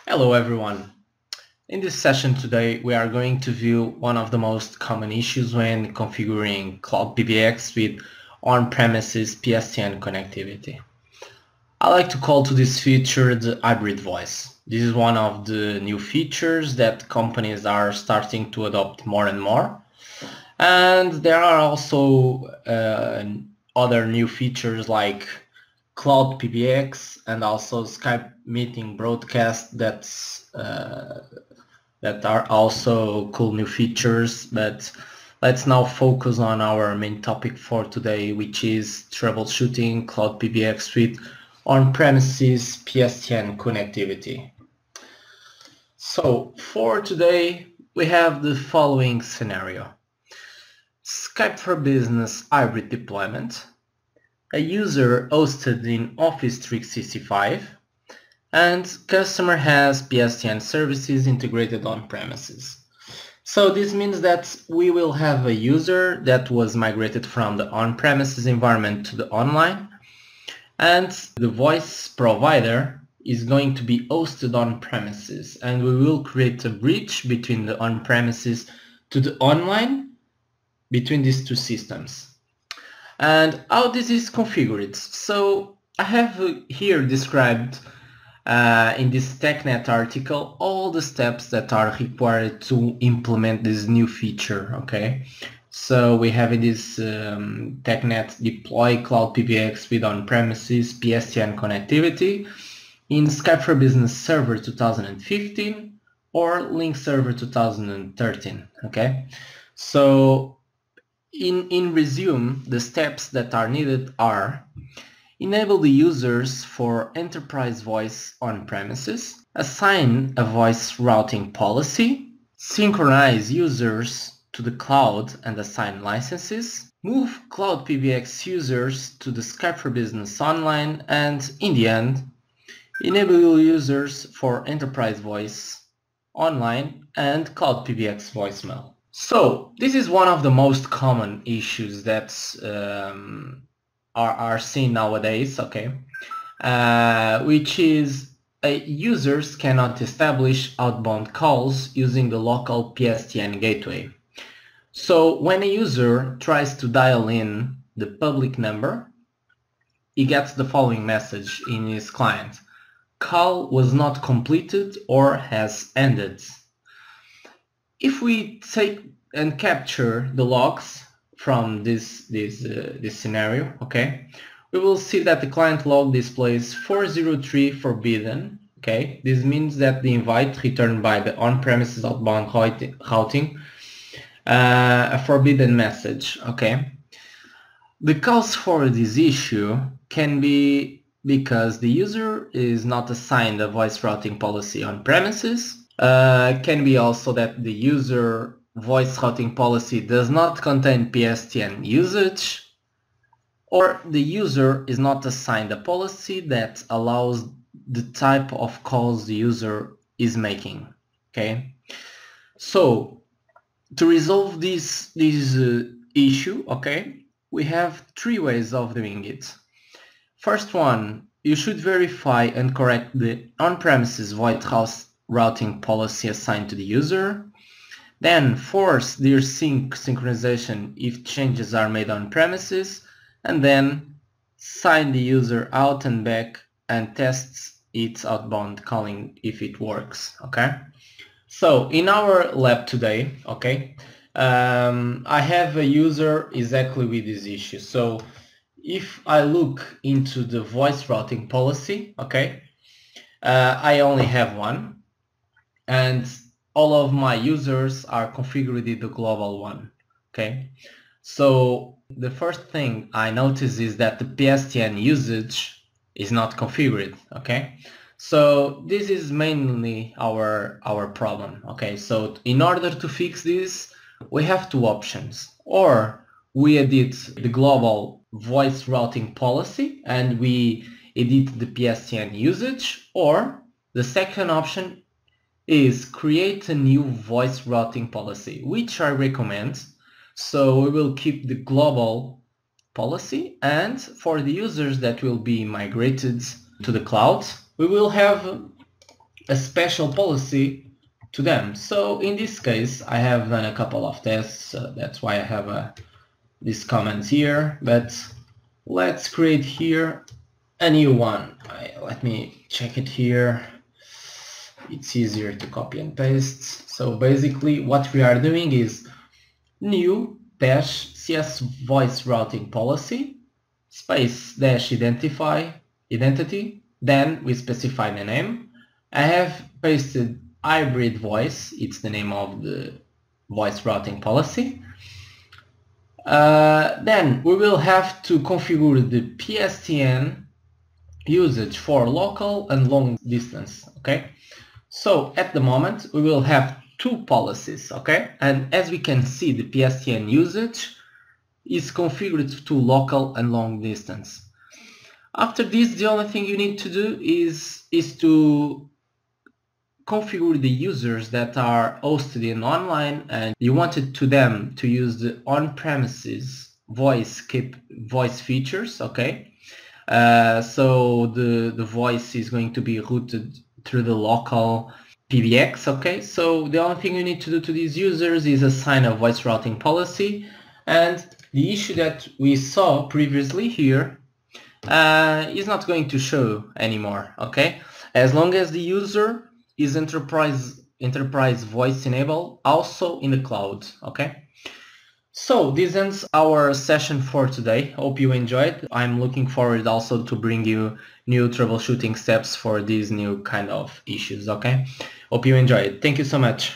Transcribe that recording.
Hello everyone. In this session today we are going to view one of the most common issues when configuring Cloud PBX with on-premises PSTN connectivity. I like to call to this feature the hybrid voice. This is one of the new features that companies are starting to adopt more and more. And there are also other new features like Cloud PBX and also Skype meeting broadcast that are also cool new features. But let's now focus on our main topic for today, which is troubleshooting Cloud PBX with on-premises PSTN connectivity. So for today, we have the following scenario. Skype for Business hybrid deployment, a user hosted in Office 365, and customer has PSTN services integrated on premises. So this means that we will have a user that was migrated from the on-premises environment to the online, and the voice provider is going to be hosted on premises, and we will create a bridge between the on-premises to the online between these two systems. And how this is configured. So I have here described in this TechNet article all the steps that are required to implement this new feature. Okay, so we have in this TechNet deploy Cloud PBX with on-premises PSTN connectivity in Skype for Business Server 2015 or Link Server 2013. Okay, so in resume, the steps that are needed are: enable the users for enterprise voice on premises, assign a voice routing policy, synchronize users to the cloud and assign licenses, move Cloud PBX users to the Skype for Business Online, and in the end, enable users for enterprise voice online and Cloud PBX voicemail. So this is one of the most common issues that are seen nowadays, okay, which is users cannot establish outbound calls using the local PSTN gateway. So when a user tries to dial in the public number, he gets the following message in his client: call was not completed or has ended. If we take and capture the logs from this scenario, okay, we will see that the client log displays 403 forbidden. Okay, this means that the invite returned by the on-premises outbound routing a forbidden message. Okay, the cause for this issue can be because the user is not assigned a voice routing policy on premises. Can be also that the user voice routing policy does not contain PSTN usage, or the user is not assigned a policy that allows the type of calls the user is making. Okay, so to resolve this issue, okay, we have three ways of doing it. First one, you should verify and correct the on-premises voice routing policy assigned to the user. Then force their synchronization if changes are made on premises, and then sign the user out and back and tests its outbound calling if it works. Okay, so in our lab today, okay, I have a user exactly with this issue. So if I look into the voice routing policy, okay, I only have one, and all of my users are configured in the global one. Okay, so the first thing I notice is that the PSTN usage is not configured. Okay, so this is mainly our problem. Okay, so in order to fix this, we have two options: or we edit the global voice routing policy and we edit the PSTN usage, or the second option is create a new voice routing policy, which I recommend. So we will keep the global policy, and for the users that will be migrated to the cloud, we will have a special policy to them. So in this case, I have done a couple of tests. That's why I have these comments here. But let's create here a new one. Let me check it here. It's easier to copy and paste. So basically what we are doing is new dash CS voice routing policy space dash identity, then we specify the name. I have pasted hybrid voice, it's the name of the voice routing policy. Then we will have to configure the PSTN usage for local and long distance. Okay, so at the moment we will have two policies. Okay, and as we can see, the PSTN usage is configured to local and long distance. After this, the only thing you need to do is to configure the users that are hosted in online and you wanted them to use the on-premises voice features. Okay, so the voice is going to be routed through the local PBX. Okay, so the only thing you need to do to these users is assign a voice routing policy, and the issue that we saw previously here is not going to show anymore. Okay, as long as the user is enterprise voice enabled also in the cloud. Okay, so this ends our session for today. Hope you enjoyed. I'm looking forward also to bring you new troubleshooting steps for these new kind of issues. Okay, hope you enjoyed. Thank you so much.